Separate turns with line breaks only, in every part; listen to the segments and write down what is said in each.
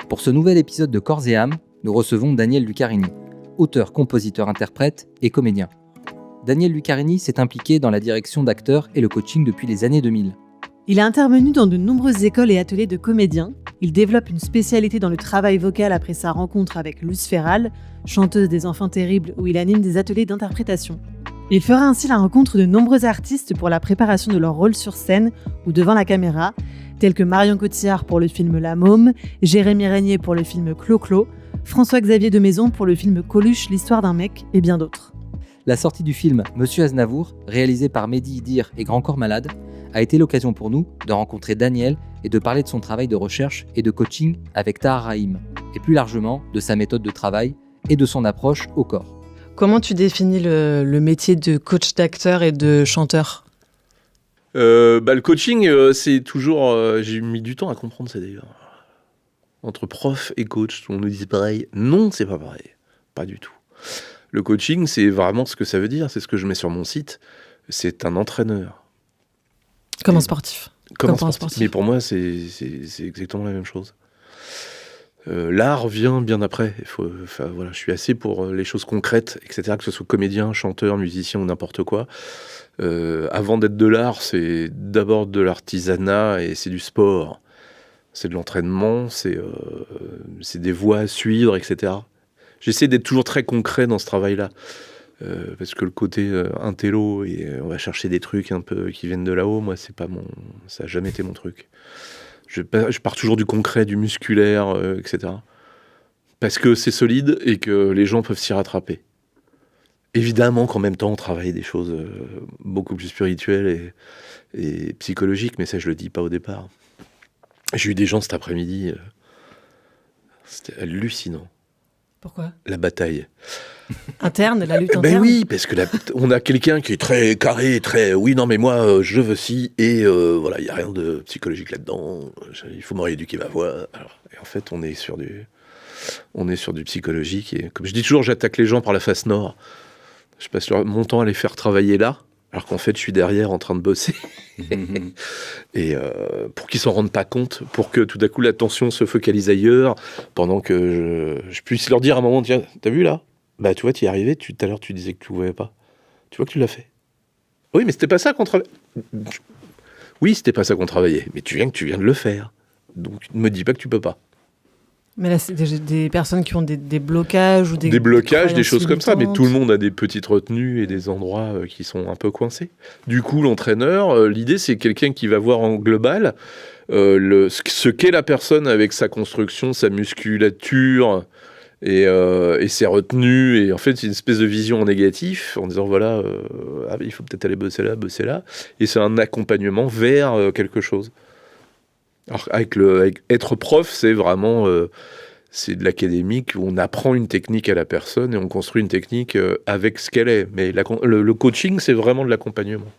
Pour ce nouvel épisode de Corps et âme, nous recevons Daniel Lucarini, auteur, compositeur, interprète et comédien. Daniel Lucarini s'est impliqué dans la direction d'acteurs et le coaching depuis les années 2000.
Il est intervenu dans de nombreuses écoles et ateliers de comédiens. Il développe une spécialité dans le travail vocal après sa rencontre avec Luce Ferral, chanteuse des Enfants Terribles, où il anime des ateliers d'interprétation. Il fera ainsi la rencontre de nombreux artistes pour la préparation de leur rôle sur scène ou devant la caméra, tels que Marion Cotillard pour le film La Môme, Jérémy Régnier pour le film Clo-Clo, François-Xavier de Maison pour le film Coluche, l'histoire d'un mec et bien d'autres.
La sortie du film Monsieur Aznavour, réalisé par Mehdi Idir et Grand Corps Malade, a été l'occasion pour nous de rencontrer Daniel et de parler de son travail de recherche et de coaching avec Tahar Rahim, et plus largement de sa méthode de travail et de son approche au corps.
Comment tu définis le métier de coach d'acteur et de chanteur ?
Le coaching, c'est toujours... j'ai mis du temps à comprendre ça d'ailleurs. Entre prof et coach, on nous dit pareil. Non, c'est pas pareil. Pas du tout. Le coaching, c'est vraiment ce que ça veut dire. C'est ce que je mets sur mon site. C'est un entraîneur.
Comme un sportif.
Comme un sportif. Mais pour moi, c'est exactement la même chose. L'art vient bien après. Je suis assez pour les choses concrètes, etc., que ce soit comédien, chanteur, musicien ou n'importe quoi. Avant d'être de l'art, c'est d'abord de l'artisanat et c'est du sport. C'est de l'entraînement, c'est des voies à suivre, etc. J'essaie d'être toujours très concret dans ce travail-là. Parce que le côté intello et on va chercher des trucs un peu qui viennent de là-haut, moi, ça n'a jamais été mon truc. Je pars toujours du concret, du musculaire, etc. Parce que c'est solide et que les gens peuvent s'y rattraper. Évidemment qu'en même temps, on travaille des choses beaucoup plus spirituelles et psychologiques, mais ça, je le dis pas au départ. J'ai eu des gens cet après-midi, c'était hallucinant.
Pourquoi ?
La bataille.
Interne, la lutte interne ?
Ben oui, parce que on a quelqu'un qui est très carré, très... Oui, non, mais moi, je veux ci, et voilà, il n'y a rien de psychologique là-dedans. Il faut me rééduquer ma voix. Et en fait, on est sur du psychologique. Et comme je dis toujours, j'attaque les gens par la face nord. Je passe mon temps à les faire travailler là, alors qu'en fait, je suis derrière en train de bosser. Et pour qu'ils s'en rendent pas compte, pour que tout d'un coup, l'attention se focalise ailleurs, pendant que je puisse leur dire à un moment, tiens, t'as vu là ? Bah, tu vois, t'y es arrivé, tout à l'heure, tu disais que tu ne voyais pas. Tu vois que tu l'as fait. Oui, mais c'était pas ça qu'on travaillait. Oui, c'était pas ça qu'on travaillait, mais tu viens de le faire. Donc, ne me dis pas que tu peux pas.
Mais là, c'est des personnes qui ont des blocages ou
des blocages, des choses comme ça, mais tout le monde a des petites retenues et des endroits qui sont un peu coincés. Du coup, l'entraîneur, l'idée, c'est quelqu'un qui va voir en global ce qu'est la personne avec sa construction, sa musculature et ses retenues. Et en fait, c'est une espèce de vision en négatif, en disant, voilà, il faut peut-être aller bosser là. Et c'est un accompagnement vers quelque chose. Alors, avec être prof, c'est vraiment c'est de l'académique où on apprend une technique à la personne et on construit une technique avec ce qu'elle est. Mais le coaching, c'est vraiment de l'accompagnement.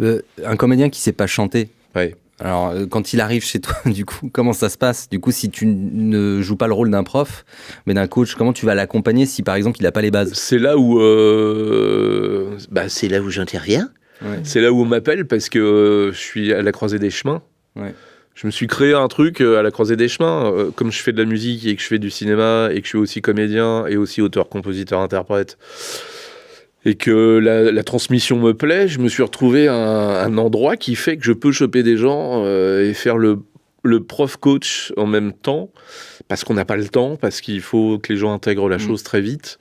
Un comédien qui ne sait pas chanter,
ouais.
Alors quand il arrive chez toi, du coup, comment ça se passe ? Du coup, si tu ne joues pas le rôle d'un prof, mais d'un coach, comment tu vas l'accompagner si, par exemple, il n'a pas les bases ?
C'est là où j'interviens. Ouais. C'est là où on m'appelle parce que je suis à la croisée des chemins. Ouais. Je me suis créé un truc à la croisée des chemins, comme je fais de la musique et que je fais du cinéma et que je suis aussi comédien et aussi auteur, compositeur, interprète et que la transmission me plaît, je me suis retrouvé un endroit qui fait que je peux choper des gens et faire le prof-coach en même temps parce qu'on n'a pas le temps, parce qu'il faut que les gens intègrent la chose très vite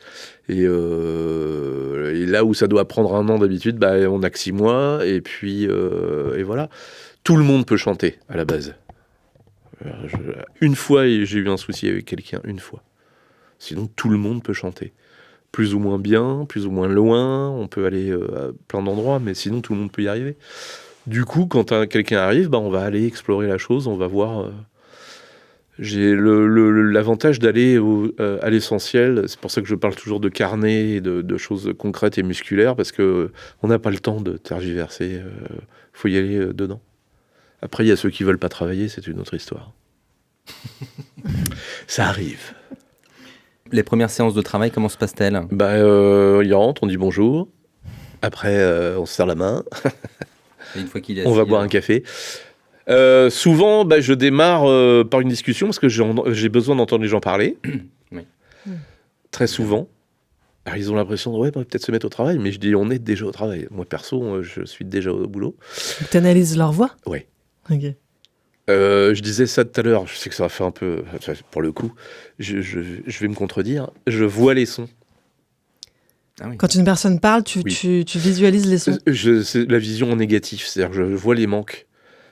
et là où ça doit prendre 1 an d'habitude, on n'a que 6 mois et puis et voilà. Tout le monde peut chanter, à la base. Une fois, j'ai eu un souci avec quelqu'un, une fois. Sinon, tout le monde peut chanter. Plus ou moins bien, plus ou moins loin, on peut aller à plein d'endroits, mais sinon, tout le monde peut y arriver. Du coup, quand quelqu'un arrive, on va aller explorer la chose, on va voir... J'ai l'avantage d'aller à l'essentiel, c'est pour ça que je parle toujours de carnet et de choses concrètes et musculaires, parce qu'on n'a pas le temps de tergiverser, faut y aller dedans. Après, il y a ceux qui veulent pas travailler, c'est une autre histoire. Ça arrive.
Les premières séances de travail, comment se passent-elles ?
Il rentre, on dit bonjour. Après, on se serre la main.
Et une fois qu'il est assis,
on va boire un café. Souvent, je démarre par une discussion parce que j'ai besoin d'entendre les gens parler.
Oui.
Très souvent. Alors, ils ont l'impression de peut-être se mettre au travail, mais je dis on est déjà au travail. Moi, perso, je suis déjà au boulot.
Tu analyses leur voix ?
Oui.
Ok.
Je disais ça tout à l'heure, je sais que ça va faire un peu... Pour le coup, je vais me contredire. Je vois les sons.
Ah oui.
Quand une personne parle, tu visualises les sons ?
C'est la vision en négatif, c'est-à-dire que je vois les manques.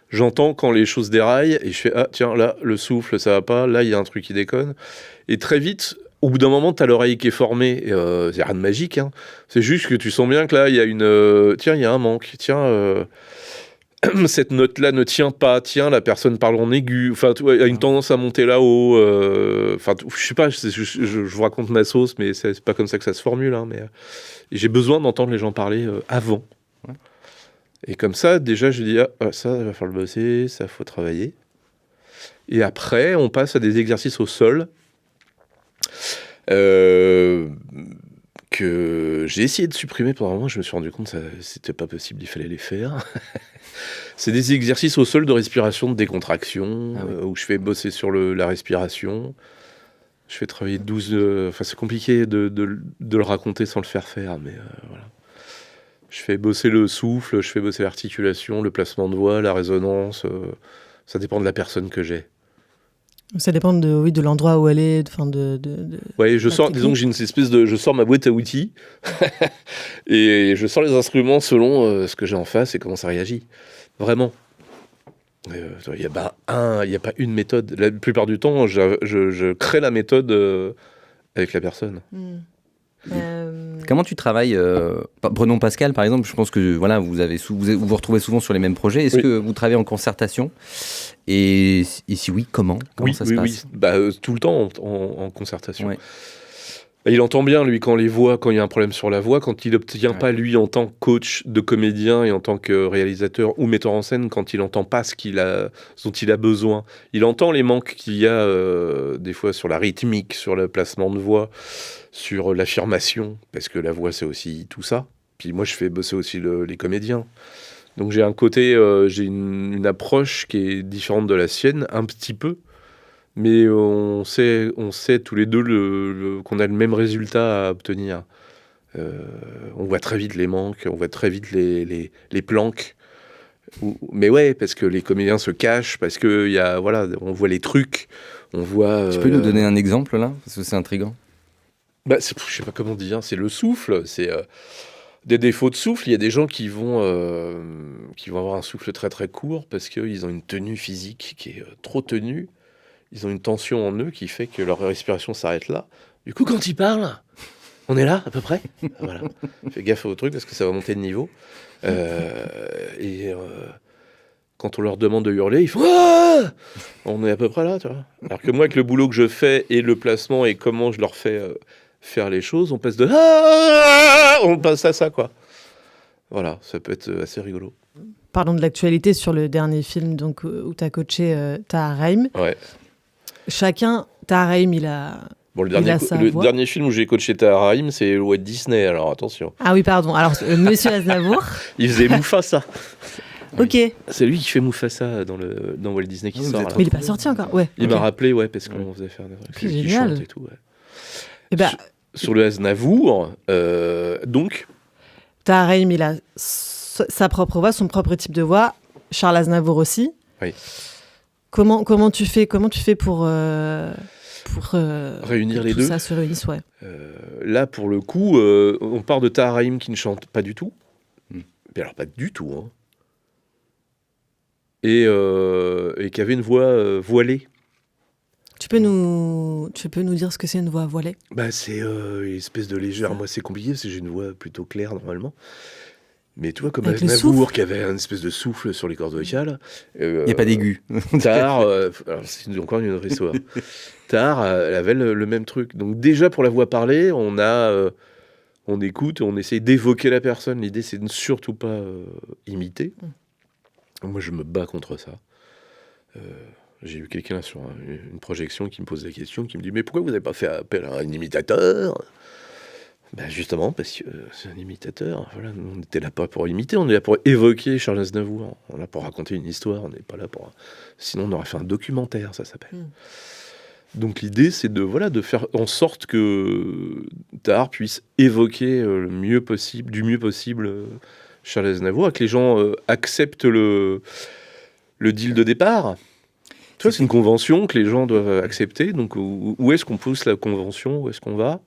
J'entends quand les choses déraillent et je fais « Ah, tiens, là, le souffle, ça va pas. Là, il y a un truc qui déconne. » Et très vite... Au bout d'un moment, tu as l'oreille qui est formée. C'est rien de magique. Hein. C'est juste que tu sens bien que là, il y a il y a un manque. Tiens, cette note-là ne tient pas. Tiens, la personne parle en aigu. Enfin, il y a une tendance à monter là-haut. Enfin, je sais pas, je vous raconte ma sauce, mais c'est pas comme ça que ça se formule. Hein, mais j'ai besoin d'entendre les gens parler avant. Ouais. Et comme ça, déjà, je dis, ça, il va falloir le bosser, ça, faut travailler. Et après, on passe à des exercices au sol. Que j'ai essayé de supprimer pendant un moment, je me suis rendu compte que c'était pas possible, il fallait les faire. C'est des exercices au sol de respiration, de décontraction, où je fais bosser sur la respiration. Je fais travailler 12... c'est compliqué de le raconter sans le faire, mais voilà. Je fais bosser le souffle, je fais bosser l'articulation, le placement de voix, la résonance. Ça dépend de la personne que j'ai.
Ça dépend de l'endroit où elle est,
Ouais, disons que j'ai une espèce je sors ma boîte à outils et je sors les instruments selon ce que j'ai en face et comment ça réagit. Vraiment. Il n'y a pas une méthode. La plupart du temps, je crée la méthode avec la personne.
Comment tu travailles Prenons Pascal, par exemple. Je pense que voilà, vous vous retrouvez souvent sur les mêmes projets. Est-ce que vous travaillez en concertation ? Et si oui, comment ça se passe ?
Tout le temps en concertation.
Ouais.
Il entend bien, lui, quand il y a un problème sur la voix, quand il n'obtient pas, lui, en tant que coach de comédien et en tant que réalisateur ou metteur en scène, quand il n'entend pas dont il a besoin. Il entend les manques qu'il y a des fois sur la rythmique, sur le placement de voix, sur l'affirmation, parce que la voix, c'est aussi tout ça. Puis moi, je fais bosser aussi les comédiens. Donc j'ai un côté, j'ai une approche qui est différente de la sienne, un petit peu. Mais on sait tous les deux qu'on a le même résultat à obtenir. On voit très vite les manques, on voit très vite les planques. Mais ouais, parce que les comédiens se cachent, parce que on voit les trucs, on voit...
Tu peux nous donner un exemple là ? Parce que c'est intriguant.
Je sais pas comment dire, c'est le souffle, c'est... Des défauts de souffle, il y a des gens qui vont avoir un souffle très très court parce qu'ils ont une tenue physique qui est trop tenue. Ils ont une tension en eux qui fait que leur respiration s'arrête là. Du coup, quand ils parlent, on est là, à peu près. Voilà. Fais gaffe au truc parce que ça va monter de niveau. Quand on leur demande de hurler, ils font « Ah !» On est à peu près là, tu vois. Alors que moi, avec le boulot que je fais et le placement et comment je leur fais faire les choses, on passe de « Ah !» on passe à ça, quoi. Voilà, ça peut être assez rigolo.
Parlons de l'actualité sur le dernier film donc, où tu as coaché Tahar Rahim.
Ouais.
Tahar Rahim, il a
le dernier film où j'ai coaché Tahar Rahim, c'est Walt Disney, alors attention.
Ah oui, pardon. Alors, Monsieur Aznavour.
Il faisait Mufasa.
Ok.
C'est lui qui fait Mufasa dans Walt Disney qui sort.
Mais il n'est pas sorti encore. Ouais.
Il m'a rappelé, parce qu'on faisait faire des trucs.
C'est génial.
Qui chante et tout, ouais. Sur le Aznavour, donc.
Tahar Rahim, il a sa propre voix, son propre type de voix. Charles Aznavour aussi.
Oui.
Comment tu fais pour
réunir les
tout
deux.
Ça se réunisse, ouais.
Là, pour le coup, on part de Tahar Rahim qui ne chante pas du tout. Mais alors, pas du tout. Hein. Et qui avait une voix voilée.
Tu peux nous dire ce que c'est une voix voilée ?
C'est une espèce de légère. Moi, c'est compliqué parce que j'ai une voix plutôt claire normalement. Mais tu vois, comme Aznavour qui avait une espèce de souffle sur les cordes vocales.
Il n'y a pas d'aigu.
Tahar, c'est encore une autre histoire. Tahar, elle avait le même truc. Donc déjà, pour la voix parlée, on écoute, on essaye d'évoquer la personne. L'idée, c'est de ne surtout pas imiter. Moi, je me bats contre ça. J'ai eu quelqu'un sur une projection qui me pose la question, qui me dit « Mais pourquoi vous n'avez pas fait appel à un imitateur ?» Justement, parce que c'est un imitateur. Voilà, on n'était là pas pour imiter, on est là pour évoquer Charles Aznavour. On est là pour raconter une histoire, on n'est pas là pour... Sinon, on aurait fait un documentaire, ça s'appelle. Donc l'idée, c'est de faire en sorte que Tahar puisse évoquer du mieux possible Charles Aznavour, et que les gens acceptent le deal de départ. Tu vois, c'est une convention que les gens doivent accepter. Donc où est-ce qu'on pousse la convention? Où est-ce qu'on va?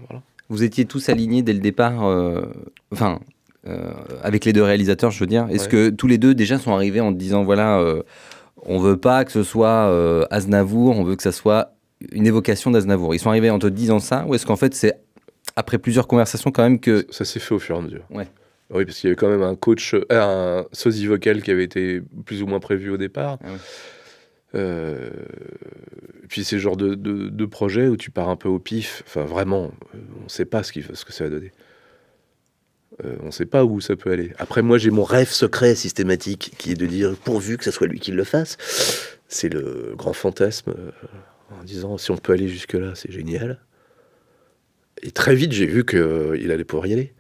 Voilà.
Vous étiez tous alignés dès le départ, avec les deux réalisateurs, je veux dire. Est-ce que tous les deux déjà sont arrivés en disant, on veut pas que ce soit Aznavour, on veut que ça soit une évocation d'Aznavour. Ils sont arrivés en te disant ça, ou est-ce qu'en fait c'est après plusieurs conversations quand même que...
Ça s'est fait au fur et à mesure.
Ouais.
Oui, parce qu'il y avait quand même un sosie vocal qui avait été plus ou moins prévu au départ.
Ah ouais.
Puis c'est le genre de projet où tu pars un peu au pif. Enfin, vraiment, on ne sait pas ce que ça va donner. On ne sait pas où ça peut aller. Après, moi, j'ai mon rêve secret systématique qui est de dire, pourvu que ce soit lui qui le fasse. C'est le grand fantasme en disant, si on peut aller jusque-là, c'est génial. Et très vite, j'ai vu qu'il allait pouvoir y aller.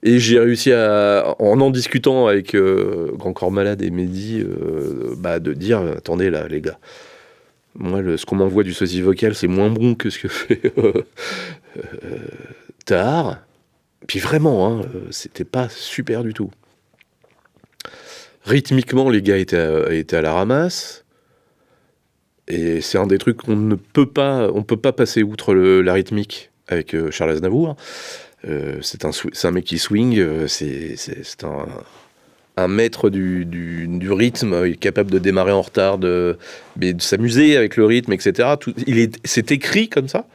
Et j'ai réussi en discutant avec Grand Corps Malade et Mehdi, de dire, attendez là, les gars, moi, ce qu'on m'envoie du sosie vocal, c'est moins bon que ce que fait Tahar. Puis vraiment, c'était pas super du tout. Rythmiquement, les gars étaient à la ramasse. Et c'est un des trucs on peut pas passer outre la rythmique avec Charles Aznavour. C'est un mec qui swing, c'est un maître du rythme, il est capable de démarrer en retard, mais de s'amuser avec le rythme, etc. C'est écrit comme ça.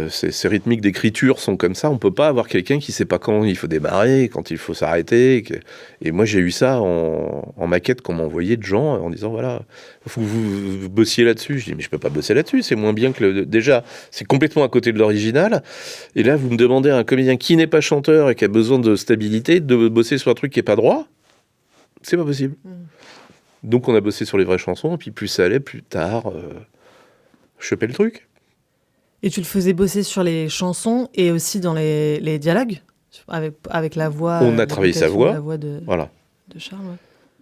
Ces rythmiques d'écriture sont comme ça. On peut pas avoir quelqu'un qui sait pas quand il faut démarrer, quand il faut s'arrêter. Et moi, j'ai eu ça en maquette qu'on m'a envoyé de gens en disant, voilà, faut que vous bossiez là-dessus. Je dis, mais je peux pas bosser là-dessus, c'est moins bien que déjà, c'est complètement à côté de l'original. Et là, vous me demandez à un comédien qui n'est pas chanteur et qui a besoin de stabilité de bosser sur un truc qui est pas droit. C'est pas possible. Donc, on a bossé sur les vraies chansons, et puis plus ça allait, plus tard, je chopais le truc.
Et tu le faisais bosser sur les chansons et aussi dans les dialogues avec la voix.
On a travaillé sa voix.
La voix de Charles.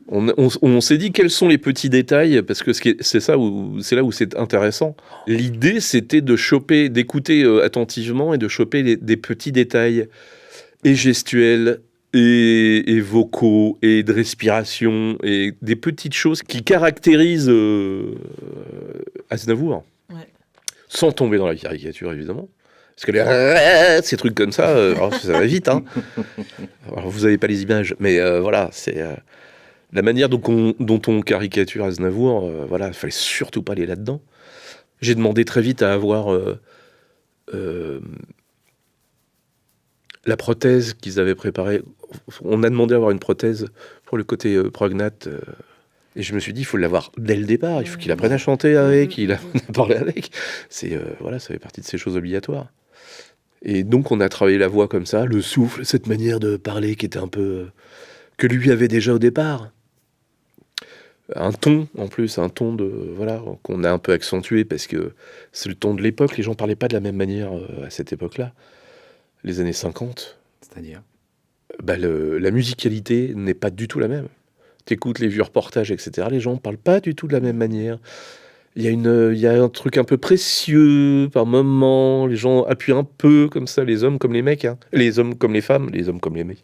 Ouais.
On s'est dit quels sont les petits détails, parce que c'est là où c'est intéressant. L'idée, c'était d'écouter attentivement et de choper des petits détails et gestuels et vocaux et de respiration et des petites choses qui caractérisent Aznavour. Sans tomber dans la caricature, évidemment. Parce que ces trucs comme ça, ça va vite. Hein. Alors, vous n'avez pas les images, mais voilà, c'est la manière dont on caricature Aznavour. Il ne fallait surtout pas aller là-dedans. J'ai demandé très vite à avoir la prothèse qu'ils avaient préparée. On a demandé à avoir une prothèse pour le côté prognate. Et je me suis dit, il faut l'avoir dès le départ. Il faut qu'il apprenne à chanter avec, qu'il apprenne à parler avec. Ça fait partie de ces choses obligatoires. Et donc, on a travaillé la voix comme ça, le souffle, cette manière de parler qui était un peu... que lui avait déjà au départ. Un ton, en plus, qu'on a un peu accentué, parce que c'est le ton de l'époque. Les gens ne parlaient pas de la même manière à cette époque-là. Les années 50.
C'est-à-dire
la musicalité n'est pas du tout la même. T'écoutes les vieux reportages, etc. Les gens ne parlent pas du tout de la même manière. Il y a un truc un peu précieux par moment. Les gens appuient un peu comme ça, les hommes comme les mecs. Hein. Les hommes comme les femmes, les hommes comme les mecs.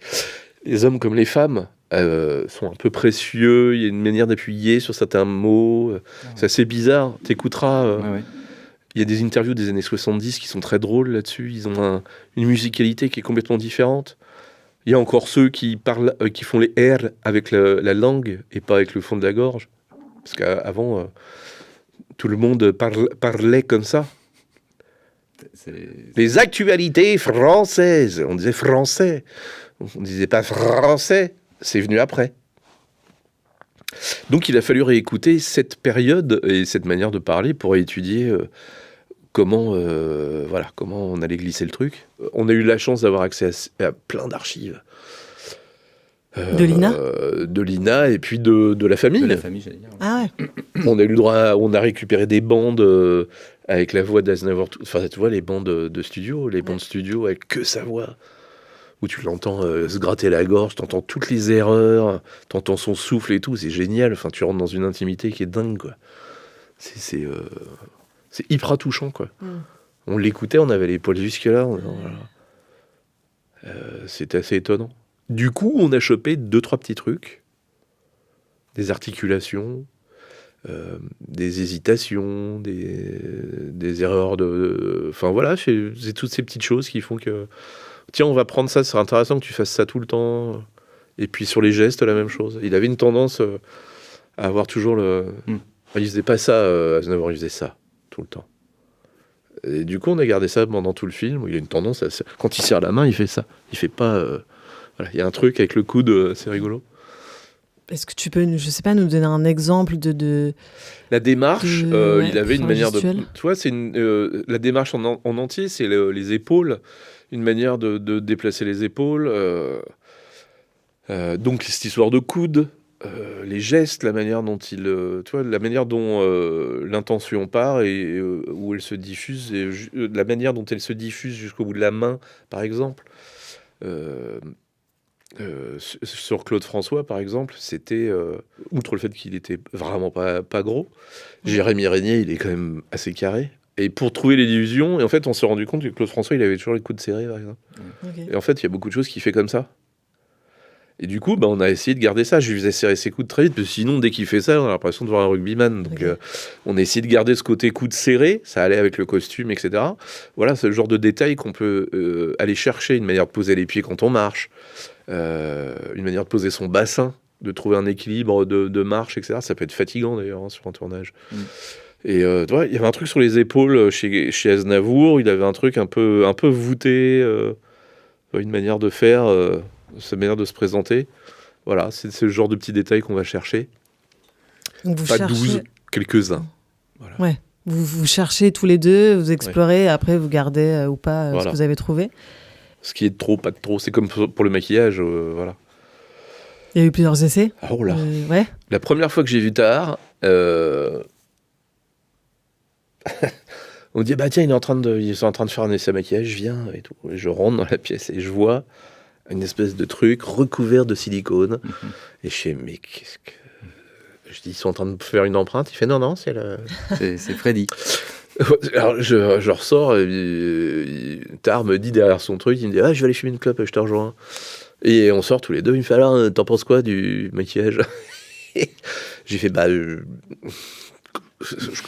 Les hommes comme les femmes sont un peu précieux. Il y a une manière d'appuyer sur certains mots. C'est assez bizarre. T'écouteras. Il y a des interviews des années 70 qui sont très drôles là-dessus. Ils ont une musicalité qui est complètement différente. Il y a encore ceux qui font les R avec la langue et pas avec le fond de la gorge. Parce qu'avant, tout le monde parlait comme ça. Les actualités françaises. On disait français. On ne disait pas français. C'est venu après. Donc il a fallu réécouter cette période et cette manière de parler pour étudier comment on allait glisser le truc. On a eu la chance d'avoir accès à plein d'archives.
De Lina
De Lina et puis de la famille.
De la famille, j'allais dire.
Ah ouais.
On a eu le droit, on a récupéré des bandes avec la voix d'Aznavour. Enfin, tu vois, les bandes de studio, les bandes studio avec que sa voix. Où tu l'entends se gratter la gorge, t'entends toutes les erreurs, t'entends son souffle et tout, c'est génial. Enfin, tu rentres dans une intimité qui est dingue, quoi. C'est hyper touchant, quoi. On l'écoutait, on avait les poils jusque-là. C'était assez étonnant. Du coup, on a chopé 2-3 petits trucs. Des articulations, des hésitations, des erreurs de... Enfin voilà, c'est toutes ces petites choses qui font que... Tiens, on va prendre ça, c'est intéressant que tu fasses ça tout le temps. Et puis sur les gestes, la même chose. Il avait une tendance à avoir toujours le... Il faisait pas ça, Aznavour, il faisait ça tout le temps. Et du coup, on a gardé ça pendant tout le film. Il a une tendance à... Quand il serre la main, il fait ça. Il fait pas... Voilà. Il y a un truc avec le coude, c'est rigolo.
Est-ce que tu peux, je sais pas, nous donner un exemple de...
La démarche, il avait une manière
gestuelle.
de... Tu vois, c'est la démarche en entier, c'est les épaules, une manière de déplacer les épaules. Donc, cette histoire de coude, les gestes, la manière dont tu vois, la manière dont l'intention part et où elle se diffuse, et la manière dont elle se diffuse jusqu'au bout de la main, par exemple. Sur Claude François, par exemple, c'était, outre le fait qu'il était vraiment pas gros, Jérémy Régnier, il est quand même assez carré. Et pour trouver l'illusion, et en fait, on s'est rendu compte que Claude François, il avait toujours les coudes serrés, par exemple.
Okay.
Et en fait, il y a beaucoup de choses qu'il fait comme ça. Et du coup, on a essayé de garder ça. Je lui faisais serrer ses coudes très vite, parce que sinon, dès qu'il fait ça, on a l'impression de voir un rugbyman. Donc, on a essayé de garder ce côté coude serré. Ça allait avec le costume, etc. Voilà, c'est le genre de détail qu'on peut aller chercher. Une manière de poser les pieds quand on marche. Une manière de poser son bassin, de trouver un équilibre de marche, etc. Ça peut être fatigant, d'ailleurs, sur un tournage. Et tu vois, il y avait un truc sur les épaules chez Aznavour. Il avait un truc un peu voûté. Une manière de faire... sa manière de se présenter. Voilà, c'est le genre de petits détails qu'on va chercher.
Donc vous
pas
cherchez...
12, quelques-uns. Voilà.
Ouais. Vous cherchez tous les deux, vous explorez, après vous gardez ou pas ce que vous avez trouvé.
Ce qui est de trop, pas de trop. C'est comme pour le maquillage, voilà.
Il y a eu plusieurs essais.
Oh là.
Ouais.
La première fois que j'ai vu Tahar, on dit bah tiens, ils sont en train de faire un essai maquillage, je viens et tout. Et je rentre dans la pièce et je vois une espèce de truc recouvert de silicone. Et je fais, mais qu'est-ce que... Je dis, ils sont en train de faire une empreinte. Il fait, non, c'est
Freddy.
Alors, je ressors, Tahar me dit derrière son truc, il me dit, je vais aller fumer une clope, je te rejoins. Et on sort tous les deux, il me fait, alors, t'en penses quoi du maquillage? J'ai fait, je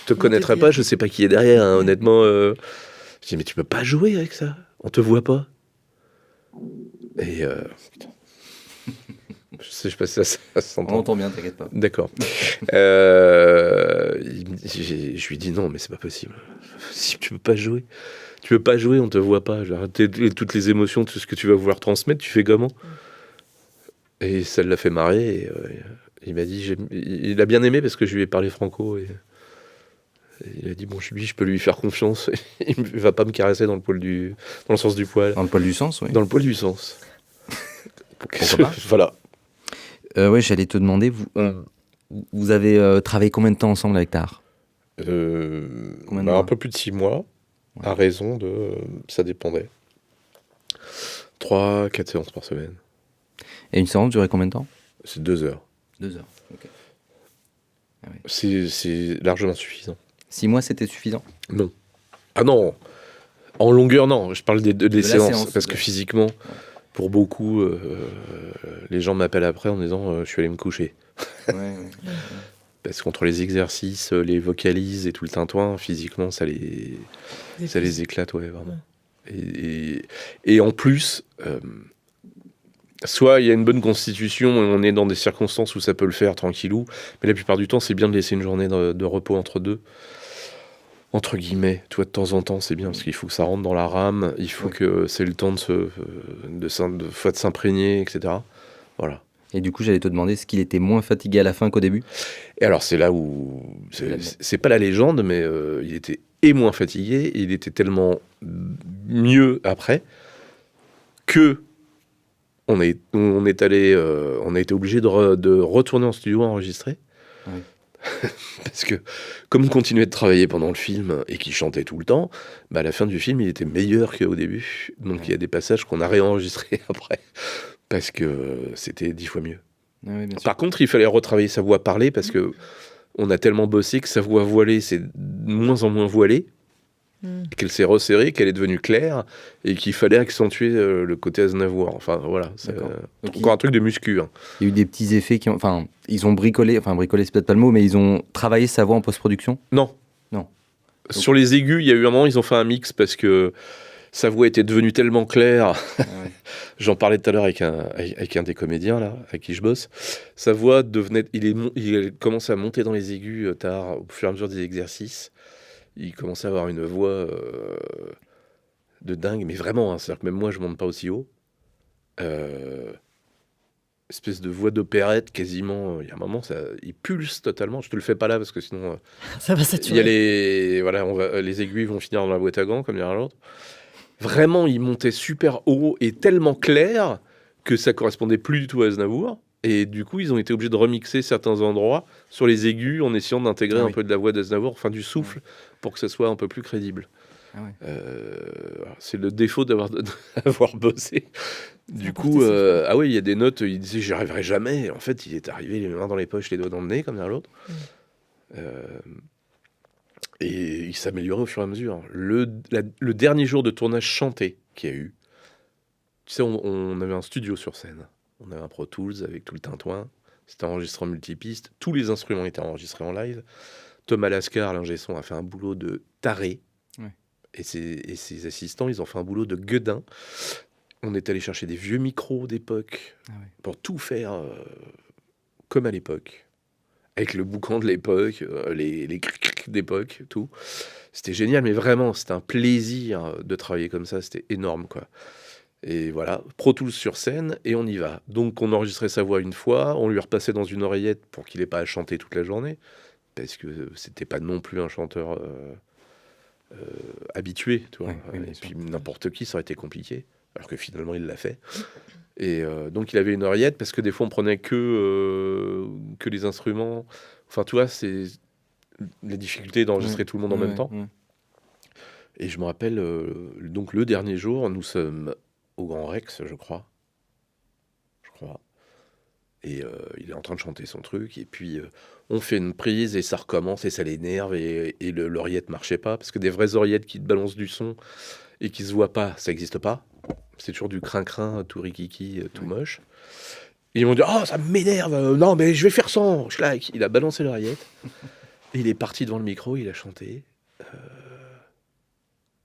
te connaîtrais pas, je sais pas qui est derrière, hein, honnêtement. Je dis, mais tu peux pas jouer avec ça, on te voit pas. Et putain. Je sais pas si ça s'entend.
On entend bien, t'inquiète pas.
D'accord. Je lui dis non, mais c'est pas possible. Si tu peux pas jouer, on te voit pas. Genre, toutes les émotions, tout ce que tu vas vouloir transmettre, tu fais comment? Et ça l'a fait marrer. Et, il m'a dit, il a bien aimé parce que je lui ai parlé franco. Et il a dit bon, lui, je peux lui faire confiance. Il va pas me caresser dans le sens du poil.
Dans le poil du sens, oui.
Dans le poil du sens.
Voilà. Ouais, j'allais te demander, vous avez travaillé combien de temps ensemble avec Tahar?
Un peu plus de 6 mois, à raison de... Ça dépendait. 3-4 séances par semaine.
Et une séance durait combien de temps?
C'est 2 heures.
2 heures, ok. Ah ouais.
C'est largement suffisant.
6 mois, c'était suffisant?
Non. Ah non. En longueur, non. Je parle des séances, parce que physiquement... Pour beaucoup, les gens m'appellent après en disant je suis allé me coucher.
Ouais.
Parce qu'entre les exercices, les vocalises et tout le tintouin, physiquement, ça les éclate, ouais, vraiment. Et en plus, soit il y a une bonne constitution et on est dans des circonstances où ça peut le faire tranquillou, mais la plupart du temps, c'est bien de laisser une journée de repos entre deux. Entre guillemets, tu vois, de temps en temps, c'est bien parce qu'il faut que ça rentre dans la rame, il faut que c'est le temps de s'imprégner, etc. Voilà.
Et du coup, j'allais te demander, est-ce qu'il était moins fatigué à la fin qu'au début?
Et alors, c'est là où... C'est pas la légende, mais il était moins fatigué, et il était tellement mieux après que On a été obligé de retourner en studio enregistrer.
Oui.
Parce que, comme on continuait de travailler pendant le film et qu'il chantait tout le temps, à la fin du film, il était meilleur qu'au début. Donc, il y a des passages qu'on a réenregistrés après. Parce que c'était 10 fois mieux.
Oui, bien sûr.
Par contre, il fallait retravailler sa voix parlée parce que on a tellement bossé que sa voix voilée, c'est de moins en moins voilée. Qu'elle s'est resserrée, qu'elle est devenue claire et qu'il fallait accentuer le côté Aznavour. Enfin voilà, c'est encore un truc de muscu. Hein.
Il y a eu des petits effets ils ont bricolé c'est peut-être pas le mot, mais ils ont travaillé sa voix en post-production.
Non. Sur les aigus, il y a eu un moment, ils ont fait un mix parce que sa voix était devenue tellement claire. J'en parlais tout à l'heure avec un des comédiens là, avec qui je bosse. Sa voix devenait, il commençait à monter dans les aigus tard, au fur et à mesure des exercices. Il commençait à avoir une voix de dingue, mais vraiment, hein, c'est-à-dire que même moi, je monte pas aussi haut. Espèce de voix d'opérette, quasiment. Il y a un moment, il pulse totalement. Je te le fais pas là parce que sinon,
ça va
il y a les aiguilles vont finir dans la boîte à gants comme dirait l'autre. Vraiment, il montait super haut et tellement clair que ça correspondait plus du tout à Aznavour. Et du coup, ils ont été obligés de remixer certains endroits sur les aigus en essayant d'intégrer un peu de la voix d'Aznavour, enfin du souffle, pour que ça soit un peu plus crédible. C'est le défaut d'avoir bossé. Du coup, il y a des notes, il disait j'y arriverai jamais. En fait, il est arrivé les mains dans les poches, les doigts dans le nez, comme dirait l'autre. Et il s'améliorait au fur et à mesure. Le dernier jour de tournage chanté qu'il y a eu, tu sais, on avait un studio sur scène. On avait un Pro Tools avec tout le tintouin. C'était enregistré en multipiste. Tous les instruments étaient enregistrés en live. Thomas Lascar, l'ingé son, a fait un boulot de taré. Ouais. Et ses assistants, ils ont fait un boulot de gueudin. On est allé chercher des vieux micros d'époque pour tout faire comme à l'époque. Avec le boucan de l'époque, les cric d'époque, tout. C'était génial, mais vraiment, c'était un plaisir de travailler comme ça. C'était énorme, quoi. Et voilà, Pro Tools sur scène, et on y va. Donc on enregistrait sa voix une fois, on lui repassait dans une oreillette pour qu'il n'ait pas à chanter toute la journée, parce que c'était pas non plus un chanteur habitué, tu vois. Et puis n'importe qui, ça aurait été compliqué, alors que finalement il l'a fait. Et donc il avait une oreillette, parce que des fois on prenait que les instruments. Enfin, tu vois, c'est la difficulté d'enregistrer tout le monde en même temps. Et je me rappelle, donc le dernier jour, nous sommes au Grand Rex, je crois. Et il est en train de chanter son truc. Et puis, on fait une prise et ça recommence et ça l'énerve. Et l'oreillette marchait pas. Parce que des vraies oreillettes qui te balancent du son et qui se voient pas, ça n'existe pas. C'est toujours du crin-crin, tout rikiki, tout moche. Et ils m'ont dit « Oh, ça m'énerve. Non, mais je vais faire sans. » Il a balancé l'oreillette. Et il est parti devant le micro. Il a chanté.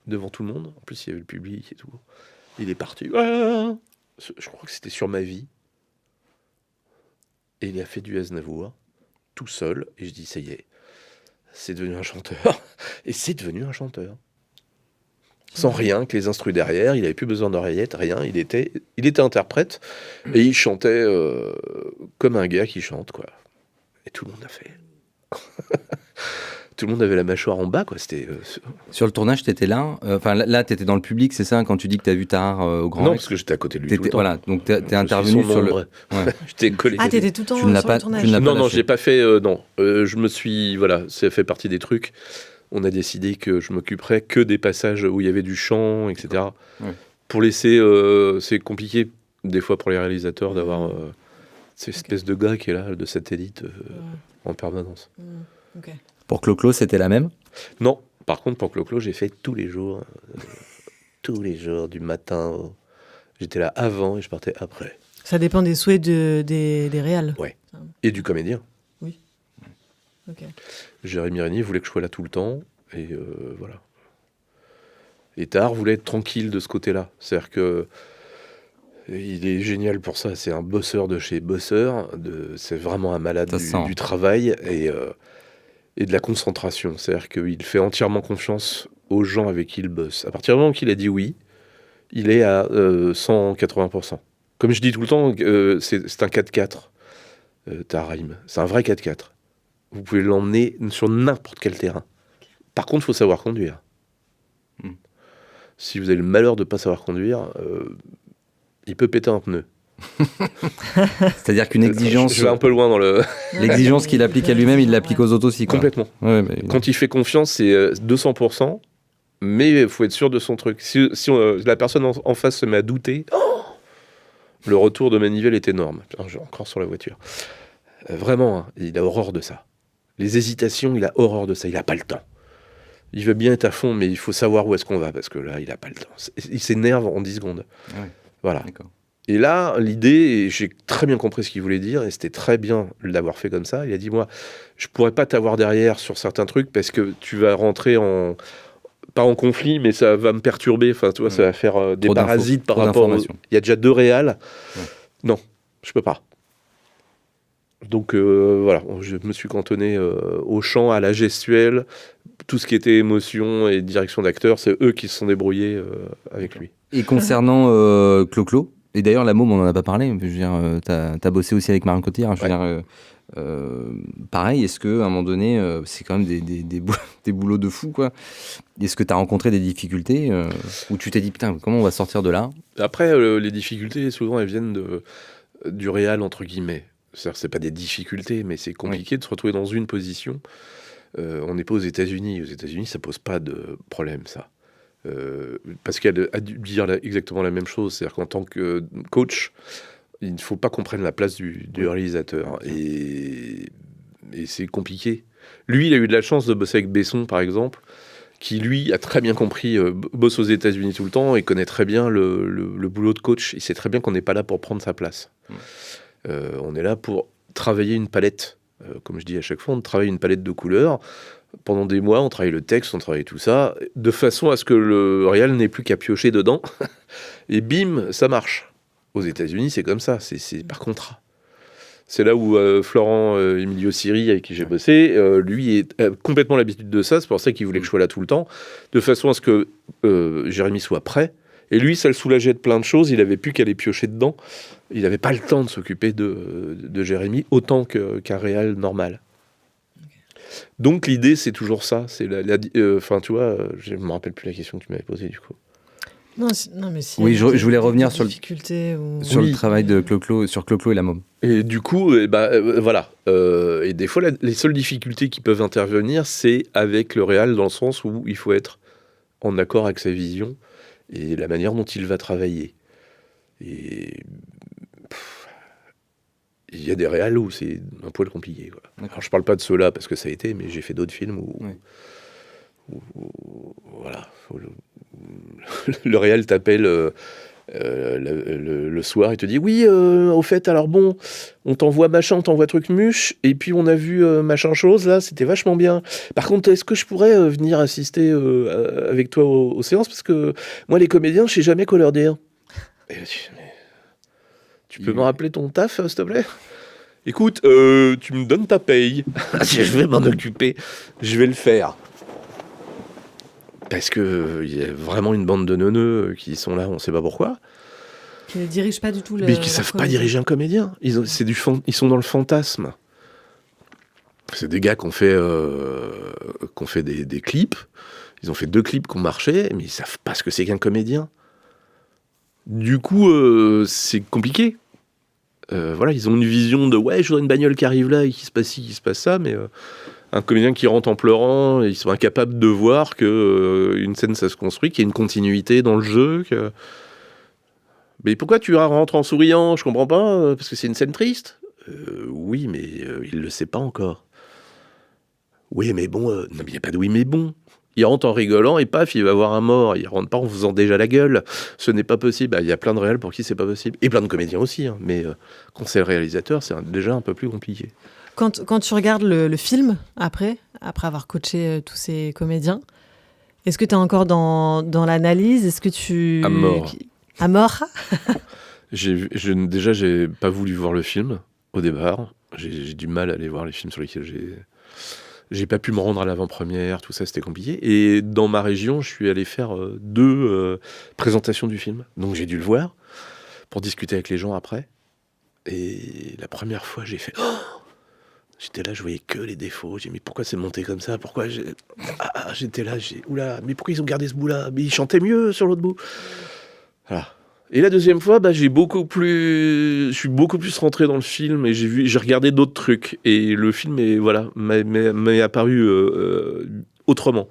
Devant tout le monde. En plus, il y avait le public et tout. Il est parti. Je crois que c'était Sur ma vie. Et il a fait du Aznavour, tout seul. Et je dis, ça y est, c'est devenu un chanteur. Et c'est devenu un chanteur. Sans rien, que les instrus derrière. Il n'avait plus besoin d'oreillettes, rien. Il était interprète. Et il chantait comme un gars qui chante, quoi. Et tout le monde a fait. Tout le monde avait la mâchoire en bas, quoi. C'était
sur le tournage, t'étais là. Enfin, là, t'étais dans le public, c'est ça, quand tu dis que t'as vu Tahar au Grand Rex.
Non, parce que j'étais à côté de lui tout le temps.
Voilà, donc t'es intervenu sur le.
Ouais. J'étais collé.
Ah, t'étais tout le temps sur le tournage.
Non, j'ai pas fait. Non, je me suis. Voilà, ça fait partie des trucs. On a décidé que je m'occuperais que des passages où il y avait du chant, etc. Ouais. Pour laisser, c'est compliqué des fois pour les réalisateurs d'avoir cette espèce de gars qui est là, de satellite en permanence.
Ok.
Pour Clo-Clo, c'était la même ?
Non, par contre, pour Clo-Clo, j'ai fait tous les jours, du matin. J'étais là avant et je partais après.
Ça dépend des souhaits des réals.
Ouais. Et du comédien.
Oui. Ok.
Jérémy Régnier voulait que je sois là tout le temps et voilà. Et Tahar voulait être tranquille de ce côté-là. C'est-à-dire que il est génial pour ça. C'est un bosseur de chez bosseur. C'est vraiment un malade du travail et de la concentration. C'est-à-dire qu'il fait entièrement confiance aux gens avec qui il bosse. À partir du moment qu'il a dit oui, il est à 180%. Comme je dis tout le temps, c'est un 4x4, Tahar. C'est un vrai 4x4. Vous pouvez l'emmener sur n'importe quel terrain. Par contre, il faut savoir conduire. Si vous avez le malheur de ne pas savoir conduire, il peut péter un pneu.
C'est-à-dire qu'une exigence...
Je vais un peu loin dans le...
L'exigence qu'il applique à lui-même, il l'applique aux autres aussi, quoi.
Complètement.
Ouais, mais...
Quand il fait confiance, c'est 200%, mais il faut être sûr de son truc. Si la personne en face se met à douter, le retour de manivelle est énorme. Putain, j'ai encore sur la voiture. Vraiment, hein, il a horreur de ça. Les hésitations, il a horreur de ça. Il n'a pas le temps. Il veut bien être à fond, mais il faut savoir où est-ce qu'on va, parce que là, il n'a pas le temps. Il s'énerve en 10 secondes. Ah ouais. Voilà. D'accord. Et là, l'idée, et j'ai très bien compris ce qu'il voulait dire, et c'était très bien d'avoir fait comme ça. Il a dit, moi, je pourrais pas t'avoir derrière sur certains trucs, parce que tu vas rentrer pas en conflit, mais ça va me perturber. Enfin, tu vois, ça va faire des parasites par rapport au... Il y a déjà 2 réals. Ouais. Non, je peux pas. Donc voilà, je me suis cantonné au chant, à la gestuelle, tout ce qui était émotion et direction d'acteur, c'est eux qui se sont débrouillés avec lui.
Et concernant Clo-Clo, et d'ailleurs la môme on en a pas parlé, je veux dire, t'as bossé aussi avec Marion Cotillard, je veux dire, pareil, est-ce qu'à un moment donné, c'est quand même des boulots de fou, quoi. Est-ce que t'as rencontré des difficultés où tu t'es dit, putain, comment on va sortir de là?
Après, les difficultés, souvent, elles viennent du réal, entre guillemets. C'est-à-dire, c'est pas des difficultés, mais c'est compliqué de se retrouver dans une position. On n'est pas aux États-Unis. Aux États-Unis, ça pose pas de problème, ça. Pascal a dû dire exactement la même chose. C'est-à-dire qu'en tant que coach, il ne faut pas qu'on prenne la place du réalisateur. Et c'est compliqué. Lui, il a eu de la chance de bosser avec Besson, par exemple, qui, lui, a très bien compris, bosse aux États-Unis tout le temps et connaît très bien le boulot de coach. Il sait très bien qu'on n'est pas là pour prendre sa place. On est là pour travailler une palette. Comme je dis à chaque fois, on travaille une palette de couleurs. Pendant des mois, on travaille le texte, on travaille tout ça, de façon à ce que le réal n'ait plus qu'à piocher dedans. Et bim, ça marche. Aux États-Unis, c'est comme ça, c'est par contrat. C'est là où Florent Emilio Siri, avec qui j'ai bossé, lui a complètement l'habitude de ça. C'est pour ça qu'il voulait que je sois là tout le temps, de façon à ce que Jérémy soit prêt. Et lui, ça le soulageait de plein de choses. Il n'avait plus qu'à les piocher dedans. Il n'avait pas le temps de s'occuper de Jérémy autant qu'un réal normal. Donc l'idée, c'est toujours ça. C'est enfin, tu vois, je ne me rappelle plus la question que tu m'avais posée du coup.
Non, mais si.
Oui, je voulais revenir sur
le
travail de Clo-Clo, sur Clo-Clo et la môme.
Et du coup, voilà. Et des fois, les seules difficultés qui peuvent intervenir, c'est avec le réal, dans le sens où il faut être en accord avec sa vision et la manière dont il va travailler. Et il y a des réals où c'est un poil compliqué, quoi. Alors, je parle pas de ceux-là parce que ça a été, mais j'ai fait d'autres films où voilà, le réal t'appelle le soir et te dit oui, au fait, alors bon, on t'envoie machin, on t'envoie truc muche, et puis on a vu machin chose là, c'était vachement bien. Par contre, est-ce que je pourrais venir assister avec toi aux séances, parce que moi les comédiens, je sais jamais quoi leur dire. Et là, tu peux me rappeler ton taf, s'il te plaît? Écoute, tu me donnes ta paye. Je vais m'en occuper. Je vais le faire. Parce que il y a vraiment une bande de neuneux qui sont là, on ne sait pas pourquoi.
Qui ne dirigent pas du tout
mais qui ne savent pas diriger un comédien. Ils sont dans le fantasme. C'est des gars qui ont fait des clips. Ils ont fait 2 clips qui ont marché, mais ils ne savent pas ce que c'est qu'un comédien. Du coup, c'est compliqué. Voilà, ils ont une vision de je voudrais une bagnole qui arrive là et qui se passe ci, qui se passe ça, mais un comédien qui rentre en pleurant, ils sont incapables de voir que une scène ça se construit, qu'il y a une continuité dans le jeu. Mais pourquoi tu rentres en souriant? Je comprends pas, parce que c'est une scène triste. Oui, mais il le sait pas encore. Oui, mais bon, non, mais il n'y a pas de oui, mais bon. Il rentre en rigolant et paf, il va avoir un mort. Il rentre pas en faisant déjà la gueule. Ce n'est pas possible. Il y a plein de réals pour qui c'est pas possible. Et plein de comédiens aussi. Hein. Mais quand c'est le réalisateur, c'est déjà un peu plus compliqué.
Quand tu regardes le film, après avoir coaché tous ces comédiens, est-ce que tu es encore dans l'analyse? Est-ce que tu...
À mort.
À mort.
Déjà, j'ai pas voulu voir le film au départ. J'ai du mal à aller voir les films sur lesquels j'ai pas pu me rendre à l'avant-première, tout ça, c'était compliqué. Et dans ma région, je suis allé faire 2 présentations du film. Donc j'ai dû le voir pour discuter avec les gens après. Et la première fois, j'ai fait... J'étais là, je voyais que les défauts. J'ai dit, mais pourquoi c'est monté comme ça? Pourquoi j'étais là, oula, mais pourquoi ils ont gardé ce bout-là? Mais ils chantaient mieux sur l'autre bout. Voilà. Et la deuxième fois, je suis beaucoup plus rentré dans le film et j'ai regardé d'autres trucs. Et le film m'est apparu autrement.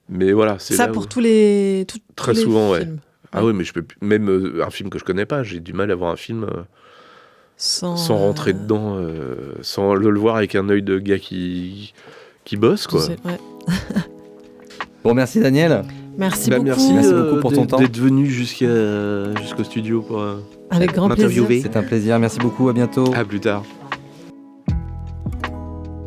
Mais voilà, c'est
ça
là
pour
où...
tous les
Très
tous
souvent,
les films.
Ah oui, mais je peux même un film que je connais pas, j'ai du mal à voir un film sans rentrer dedans, sans le voir avec un œil de gars qui bosse, quoi.
Bon, merci Daniel.
Merci beaucoup.
Merci beaucoup pour ton temps.
D'être venu jusqu'au studio pour
avec grand
m'interviewer.
plaisir.
C'est un plaisir. Merci beaucoup. À bientôt.
À plus tard.